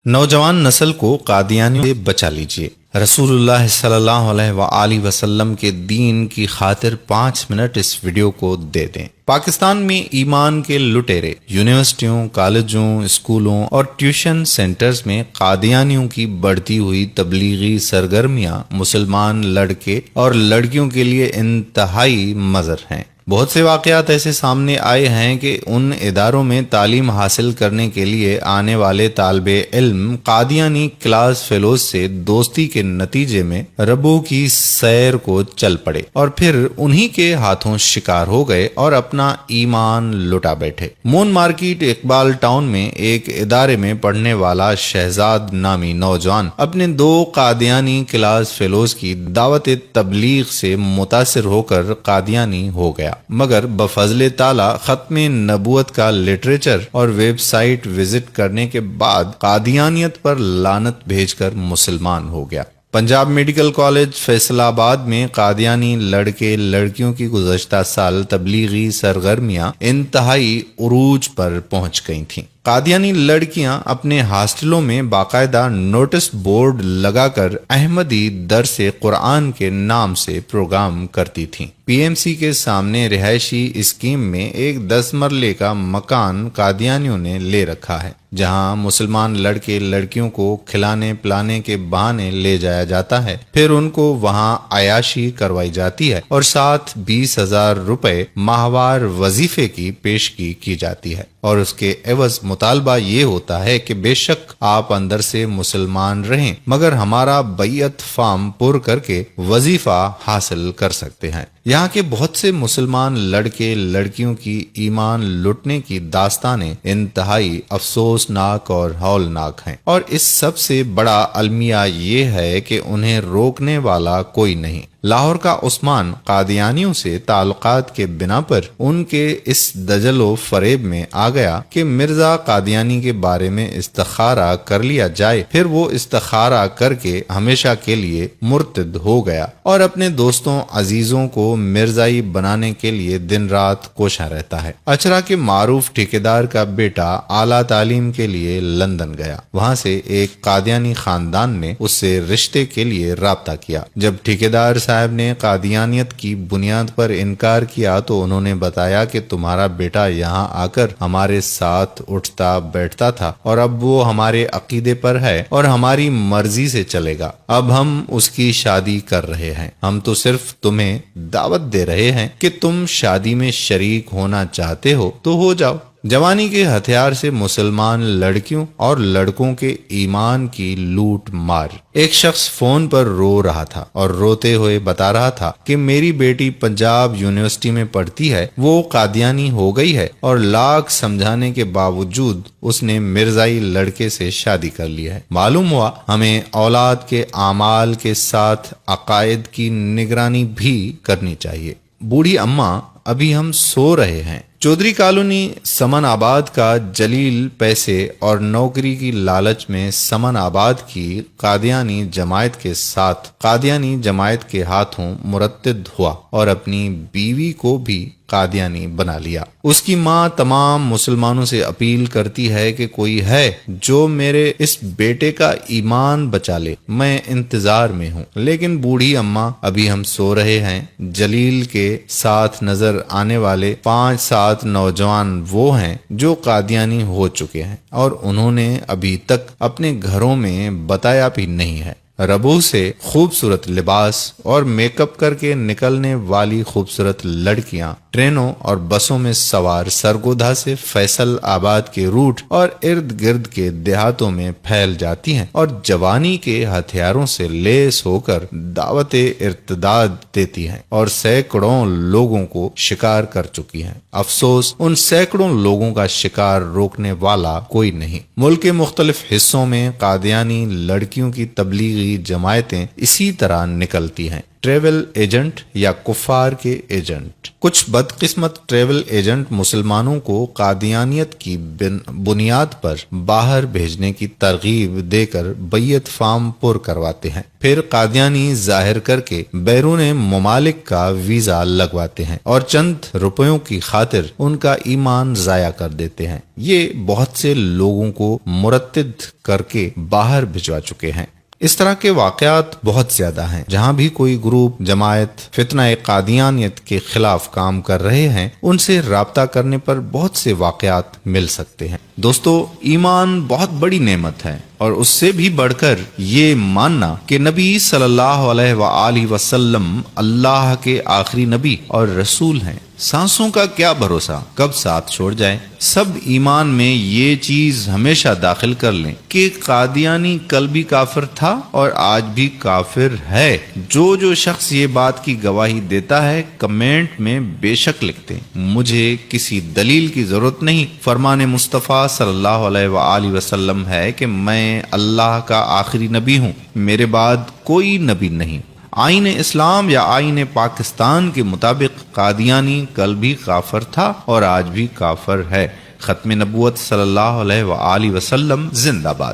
نوجوان نسل کو قادیانیوں سے بچا لیجیے۔ رسول اللہ صلی اللہ علیہ وآلہ وسلم کے دین کی خاطر 5 منٹ اس ویڈیو کو دے دیں۔ پاکستان میں ایمان کے لٹیرے یونیورسٹیوں، کالجوں، اسکولوں اور ٹیوشن سینٹرز میں قادیانیوں کی بڑھتی ہوئی تبلیغی سرگرمیاں مسلمان لڑکے اور لڑکیوں کے لیے انتہائی مضر ہیں۔ بہت سے واقعات ایسے سامنے آئے ہیں کہ ان اداروں میں تعلیم حاصل کرنے کے لیے آنے والے طالب علم قادیانی کلاس فیلوز سے دوستی کے نتیجے میں ربو کی سیر کو چل پڑے اور پھر انہی کے ہاتھوں شکار ہو گئے اور اپنا ایمان لٹا بیٹھے۔ مون مارکیٹ اقبال ٹاؤن میں ایک ادارے میں پڑھنے والا شہزاد نامی نوجوان اپنے 2 قادیانی کلاس فیلوز کی دعوت تبلیغ سے متاثر ہو کر قادیانی ہو گیا، مگر بفضل تعالی ختم نبوت کا لٹریچر اور ویب سائٹ وزٹ کرنے کے بعد قادیانیت پر لعنت بھیج کر مسلمان ہو گیا۔ پنجاب میڈیکل کالج فیصل آباد میں قادیانی لڑکے لڑکیوں کی گزشتہ سال تبلیغی سرگرمیاں انتہائی عروج پر پہنچ گئی تھیں۔ قادیانی لڑکیاں اپنے ہاسٹلوں میں باقاعدہ نوٹس بورڈ لگا کر احمدی درس قرآن کے نام سے پروگرام کرتی تھیں۔ پی ایم سی کے سامنے رہائشی اسکیم میں ایک 10 مرلے کا مکان قادیانیوں نے لے رکھا ہے، جہاں مسلمان لڑکے لڑکیوں کو کھلانے پلانے کے بہانے لے جایا جاتا ہے، پھر ان کو وہاں عیاشی کروائی جاتی ہے اور ساتھ 20,000 روپے ماہوار وظیفے کی پیشگی کی جاتی ہے، اور اس کے عوض مطالبہ یہ ہوتا ہے کہ بے شک آپ اندر سے مسلمان رہیں مگر ہمارا بیعت فارم پر کر کے وظیفہ حاصل کر سکتے ہیں۔ یہاں کے بہت سے مسلمان لڑکے لڑکیوں کی ایمان لٹنے کی داستانیں انتہائی افسوسناک اور ہولناک ہیں، اور اس سب سے بڑا المیہ یہ ہے کہ انہیں روکنے والا کوئی نہیں۔ لاہور کا عثمان قادیانیوں سے تعلقات کے بنا پر ان کے اس دجل و فریب میں آ گیا کہ مرزا قادیانی کے بارے میں استخارہ کر لیا جائے، پھر وہ استخارہ کر کے ہمیشہ کے لیے مرتد ہو گیا اور اپنے دوستوں عزیزوں کو مرزائی بنانے کے لیے دن رات کوشاں رہتا ہے۔ اچرا کے معروف ٹھیکیدار کا بیٹا اعلیٰ تعلیم کے لیے لندن گیا، وہاں سے ایک قادیانی خاندان نے اس سے رشتے کے لیے رابطہ کیا۔ جب ٹھیکیدار صاحب نے قادیانیت کی بنیاد پر انکار کیا تو انہوں نے بتایا کہ تمہارا بیٹا یہاں آ کر ہمارے ساتھ اٹھتا بیٹھتا تھا اور اب وہ ہمارے عقیدے پر ہے اور ہماری مرضی سے چلے گا، اب ہم اس کی شادی کر رہے ہیں، ہم تو صرف تمہیں دعوت دے رہے ہیں کہ تم شادی میں شریک ہونا چاہتے ہو تو ہو جاؤ۔ جوانی کے ہتھیار سے مسلمان لڑکیوں اور لڑکوں کے ایمان کی لوٹ مار۔ ایک شخص فون پر رو رہا تھا اور روتے ہوئے بتا رہا تھا کہ میری بیٹی پنجاب یونیورسٹی میں پڑھتی ہے، وہ قادیانی ہو گئی ہے اور لاکھ سمجھانے کے باوجود اس نے مرزائی لڑکے سے شادی کر لی ہے۔ معلوم ہوا ہمیں اولاد کے اعمال کے ساتھ عقائد کی نگرانی بھی کرنی چاہیے۔ بوڑھی اماں ابھی ہم سو رہے ہیں۔ چودھری کالونی سمن آباد کا جلیل پیسے اور نوکری کی لالچ میں سمن آباد کی قادیانی جماعت کے ساتھ قادیانی جماعت کے ہاتھوں مرتد ہوا اور اپنی بیوی کو بھی قادیانی بنا لیا۔ اس کی ماں تمام مسلمانوں سے اپیل کرتی ہے کہ کوئی ہے جو میرے اس بیٹے کا ایمان بچا لے، میں انتظار میں ہوں، لیکن بوڑھی اماں ابھی ہم سو رہے ہیں۔ جلیل کے ساتھ نظر آنے والے 5-7 نوجوان وہ ہیں جو قادیانی ہو چکے ہیں اور انہوں نے ابھی تک اپنے گھروں میں بتایا بھی نہیں ہے۔ ربو سے خوبصورت لباس اور میک اپ کر کے نکلنے والی خوبصورت لڑکیاں ٹرینوں اور بسوں میں سوار سرگودھا سے فیصل آباد کے روٹ اور ارد گرد کے دیہاتوں میں پھیل جاتی ہیں اور جوانی کے ہتھیاروں سے لیس ہو کر دعوت ارتداد دیتی ہیں اور سینکڑوں لوگوں کو شکار کر چکی ہیں۔ افسوس ان سینکڑوں لوگوں کا شکار روکنے والا کوئی نہیں۔ ملک کے مختلف حصوں میں قادیانی لڑکیوں کی تبلیغی تبلیغی جماعتیں اسی طرح نکلتی ہیں، ٹریول ایجنٹ یا کفار کے ایجنٹ۔ کچھ بدقسمت ٹریول ایجنٹ مسلمانوں کو قادیانیت کی بنیاد پر باہر بھیجنے کی ترغیب دے کر بیعت فارم پر کرواتے ہیں، پھر قادیانی ظاہر کر کے بیرون ممالک کا ویزا لگواتے ہیں اور چند روپیوں کی خاطر ان کا ایمان ضائع کر دیتے ہیں۔ یہ بہت سے لوگوں کو مرتد کر کے باہر بھجوا چکے ہیں۔ اس طرح کے واقعات بہت زیادہ ہیں۔ جہاں بھی کوئی گروپ، جماعت فتنہ قادیانیت کے خلاف کام کر رہے ہیں، ان سے رابطہ کرنے پر بہت سے واقعات مل سکتے ہیں۔ دوستو، ایمان بہت بڑی نعمت ہے، اور اس سے بھی بڑھ کر یہ ماننا کہ نبی صلی اللہ علیہ وآلہ وسلم اللہ کے آخری نبی اور رسول ہیں۔ سانسوں کا کیا بھروسہ کب ساتھ چھوڑ جائے۔ سب ایمان میں یہ چیز ہمیشہ داخل کر لیں کہ قادیانی کل بھی کافر تھا اور آج بھی کافر ہے۔ جو شخص یہ بات کی گواہی دیتا ہے کمنٹ میں بے شک لکھتے، مجھے کسی دلیل کی ضرورت نہیں۔ فرمان مصطفیٰ صلی اللہ علیہ وآلہ وسلم ہے کہ میں اللہ کا آخری نبی ہوں، میرے بعد کوئی نبی نہیں۔ آئین اسلام یا آئین پاکستان کے مطابق قادیانی کل بھی کافر تھا اور آج بھی کافر ہے۔ ختم نبوت صلی اللہ علیہ وآلہ وسلم زندہ باد۔